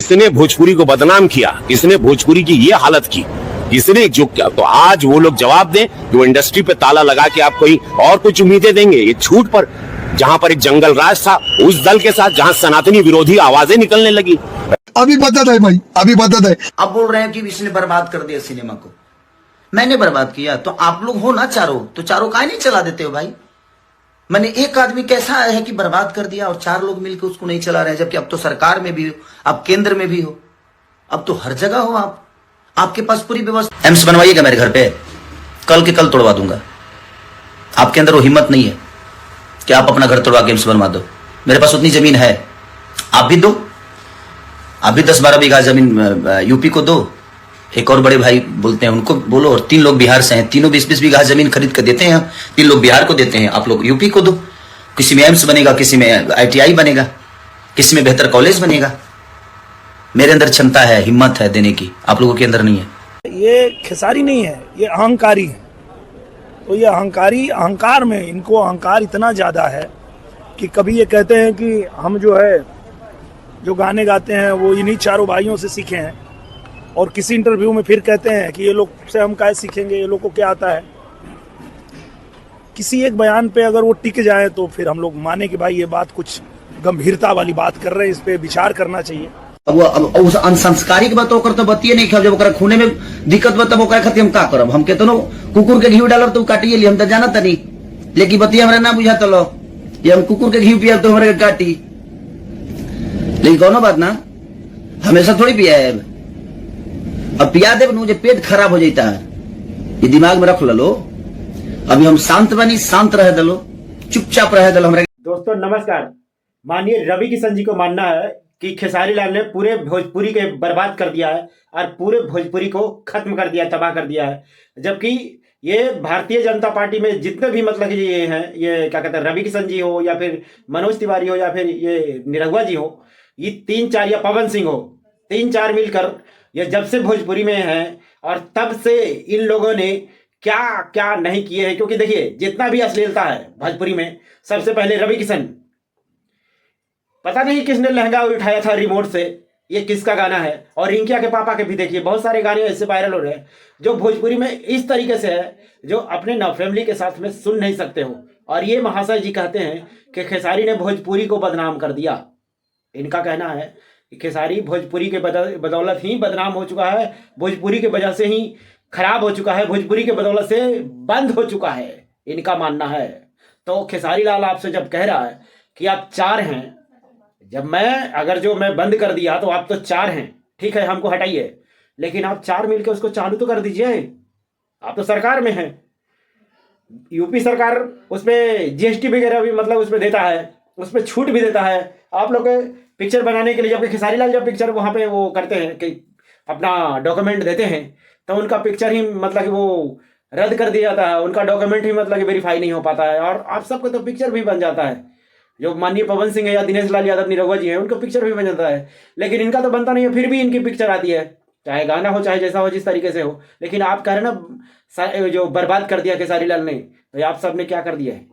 किसने भोजपुरी को बदनाम किया, किसने भोजपुरी की ये हालत की, किसने जो किया, तो आज वो लोग जवाब दें कि वो इंडस्ट्री पे ताला लगा के आप कोई और कुछ उम्मीदें देंगे। ये छूट पर जहां पर एक जंगल राज था, उस दल के साथ जहां सनातनी विरोधी आवाजें निकलने लगी। अभी बदत है भाई, अभी बदत है। अब बोल रहे हैं कि इसने बर्बाद कर दिया सिनेमा को। मैंने बर्बाद किया तो आप लोग हो ना चारों, तो चारों काहे नहीं चला देते हो भाई। मैंने एक आदमी कैसा है कि बर्बाद कर दिया और चार लोग मिलकर उसको नहीं चला रहे हैं, जबकि अब तो सरकार में भी हो, अब केंद्र में भी हो, अब तो हर जगह हो आप, आपके पास पूरी व्यवस्था। एम्स बनवाइएगा मेरे घर पे, कल के कल तोड़वा दूंगा। आपके अंदर वो हिम्मत नहीं है कि आप अपना घर तोड़वा के एम्स बनवा दो। मेरे पास उतनी जमीन है, आप भी दो, आप भी 10-12 बीघा जमीन यूपी को दो। एक और बड़े भाई बोलते हैं उनको बोलो, और 3 लोग बिहार से हैं, तीनों 20-20 बीघा जमीन खरीद कर देते हैं। 3 लोग बिहार को देते हैं, आप लोग यूपी को दो। किसी में एम्स बनेगा, किसी में ITI बनेगा, किसी में बेहतर कॉलेज बनेगा। मेरे अंदर क्षमता है, हिम्मत है देने की, आप लोगों के अंदर नहीं है। ये खेसारी नहीं है, ये अहंकारी है। तो ये अहंकार में इनको अहंकार इतना ज़्यादा है कि कभी ये कहते हैं कि हम जो है जो गाने गाते हैं वो इन्हीं चारों भाइयों से सीखे हैं, और किसी इंटरव्यू में फिर कहते हैं कि ये लोग से हम क्या सीखेंगे, ये लोग को क्या आता है। किसी एक बयान पे अगर वो टिक जाए तो फिर हम लोग माने कि भाई ये बात कुछ गंभीरता वाली बात कर रहे हैं, इस पे विचार करना चाहिए। अब उस अनसंस्कारिक बात होकर तो बतिए नहीं खाओ। जब ओकरा खूने में दिक्कत बा तब ओकरा खातिर हम का करब। हम कहते नो कुकुर के घी डालब तो काटिए ली, हम तो जाना तनी, लेकिन बतिया हमरा ना बुझा तलो ये हम कुकुर के घी पिया तो हमारे काटी। लेकिन कोनो बात ना, हमेशा थोड़ी पिया है। अब पिया दे मुझे पेट खराब हो जाता है, ये दिमाग में रख लो। अभी हम शांत बनी, शांत रह दलो, चुपचाप रह दलो। हमारे दोस्तों नमस्कार। माननीय रवि किशन जी को मानना है कि खेसारी लाल ने पूरे भोजपुरी के बर्बाद कर दिया है और पूरे भोजपुरी को खत्म कर दिया, तबाह कर दिया है। जबकि ये भारतीय जनता पार्टी में जितने भी मतलब ये हैं, ये क्या कहते हैं, रवि किशन जी हो या फिर मनोज तिवारी हो या फिर ये निरहुआ जी हो, ये 3-4 या पवन सिंह हो, 3-4 मिलकर ये जब से भोजपुरी में हैं और तब से इन लोगों ने क्या क्या नहीं किए हैं। क्योंकि देखिए जितना भी अश्लीलता है भोजपुरी में, सबसे पहले रवि किशन, पता नहीं किसने लहंगा उठाया था रिमोट से, ये किसका गाना है। और रिंकिया के पापा के भी देखिए बहुत सारे गाने ऐसे वायरल हो रहे हैं जो भोजपुरी में इस तरीके से है जो अपने नव फैमिली के साथ में सुन नहीं सकते हो। और ये महाशय जी कहते हैं कि खेसारी ने भोजपुरी को बदनाम कर दिया। इनका कहना है कि खेसारी भोजपुरी के बदौलत ही बदनाम हो चुका है, भोजपुरी की वजह से ही खराब हो चुका है, भोजपुरी के बदौलत से बंद हो चुका है, इनका मानना है। तो खेसारी लाल आपसे जब कह रहा है कि आप 4 हैं, जब मैं बंद कर दिया तो आप तो 4 हैं, ठीक है हमको हटाइए, लेकिन आप 4 मिलकर उसको चालू तो कर दीजिए। आप तो सरकार में हैं, यूपी सरकार उसमें GST वगैरह भी मतलब उसमें देता है, उसमें छूट भी देता है आप लोग के पिक्चर बनाने के लिए। जबकि खेसारी लाल जब पिक्चर वहाँ पे वो करते हैं कि अपना डॉक्यूमेंट देते हैं तो उनका पिक्चर ही मतलब कि वो रद्द कर दिया जाता है, उनका डॉक्यूमेंट ही मतलब कि वेरीफाई नहीं हो पाता है, और आप सबको तो पिक्चर भी बन जाता है। जो माननीय पवन सिंह है या दिनेश लाल यादव निरहुआ जी हैं, उनका पिक्चर भी बन जाता है, लेकिन इनका तो बनता नहीं है, फिर भी इनकी पिक्चर आती है, चाहे गाना हो चाहे जैसा हो, जिस तरीके से हो। लेकिन आप कह रहे ना जो बर्बाद कर दिया खेसारी लाल ने, तो आप सब ने क्या कर दिया है,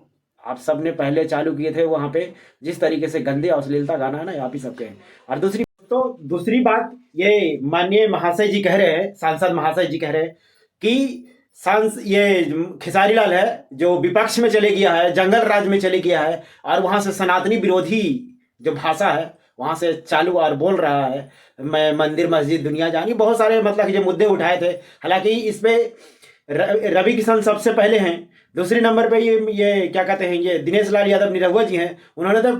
आप सब ने पहले चालू किए थे वहाँ पे जिस तरीके से गंदे अश्लीलता गाना है ना, आप ही सबके हैं। और दूसरी बात ये माननीय महाशय जी कह रहे हैं, सांसद महाशय जी कह रहे हैं कि ये खेसारी लाल है जो विपक्ष में चले गया है, जंगल राज में चले गया है, और वहां से सनातनी विरोधी जो भाषा है वहां से चालू और बोल रहा है, मैं मंदिर मस्जिद दुनिया जानी, बहुत सारे मतलब ये मुद्दे उठाए थे। हालांकि इसमें रवि किशन सबसे पहले हैं, दूसरे नंबर पे ये क्या कहते हैं, ये दिनेश लाल यादव निरहुआ जी हैं, उन्होंने तो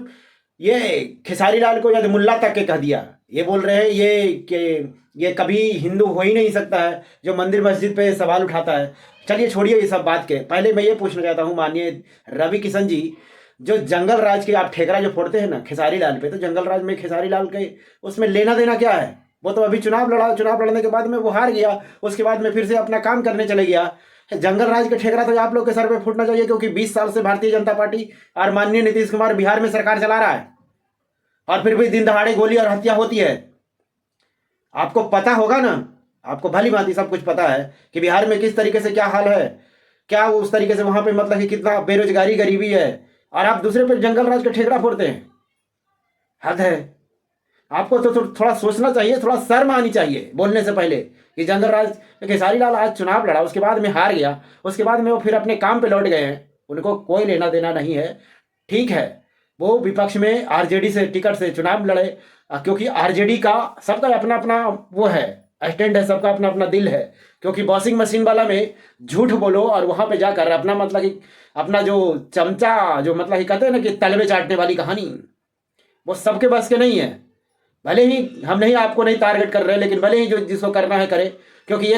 ये खेसारी लाल को याद मुल्ला तक के कह दिया। ये बोल रहे हैं ये कभी हिंदू हो ही नहीं सकता है जो मंदिर मस्जिद पे सवाल उठाता है। चलिए छोड़िए ये सब बात के, पहले मैं ये पूछना चाहता हूँ माननीय रवि किशन जी, जो जंगल राज के आप ठेकरा जो फोड़ते हैं ना खेसारी लाल पे, तो जंगल राज में खेसारी लाल के उसमें लेना देना क्या है? वो तो अभी चुनाव लड़ने के बाद में वो हार गया, उसके बाद में फिर से अपना काम करने चले गया। जंगल राज के ठेकरा तो आप लोग के सर पे फूटना चाहिए, क्योंकि 20 साल से भारतीय जनता पार्टी और माननीय नीतीश कुमार बिहार में सरकार चला रहा है, और फिर भी दिन दहाड़े गोली और हत्या होती है। आपको पता होगा ना, आपको भली भांति सब कुछ पता है कि बिहार में किस तरीके से क्या हाल है, क्या उस तरीके से वहां पे मतलब कि कितना बेरोजगारी गरीबी है, और आप दूसरे पे जंगल राज का ठेकरा फोड़ते हैं। हद है। आपको तो थोड़ा सोचना चाहिए, थोड़ा शर्म आनी चाहिए बोलने से पहले कि जंगल राज खेसारी लाल आज चुनाव लड़ा, उसके बाद में हार गया, उसके बाद में वो फिर अपने काम पे लौट गए हैं, उनको कोई लेना देना नहीं है। ठीक है, वो विपक्ष में आरजेडी से टिकट से चुनाव लड़े, क्योंकि आरजेडी का सबका अपना अपना वो है, स्टैंड है, सबका अपना अपना दिल है। क्योंकि वॉशिंग मशीन वाला में झूठ बोलो और वहां पे जाकर अपना मतलब कि अपना जो चमचा जो मतलब कि कहते हैं ना कि तलवे चाटने वाली कहानी, वो सबके बस के नहीं है। भले ही हम नहीं आपको नहीं टारगेट कर रहे, लेकिन भले ही जो जिसको करना है करे, क्योंकि ये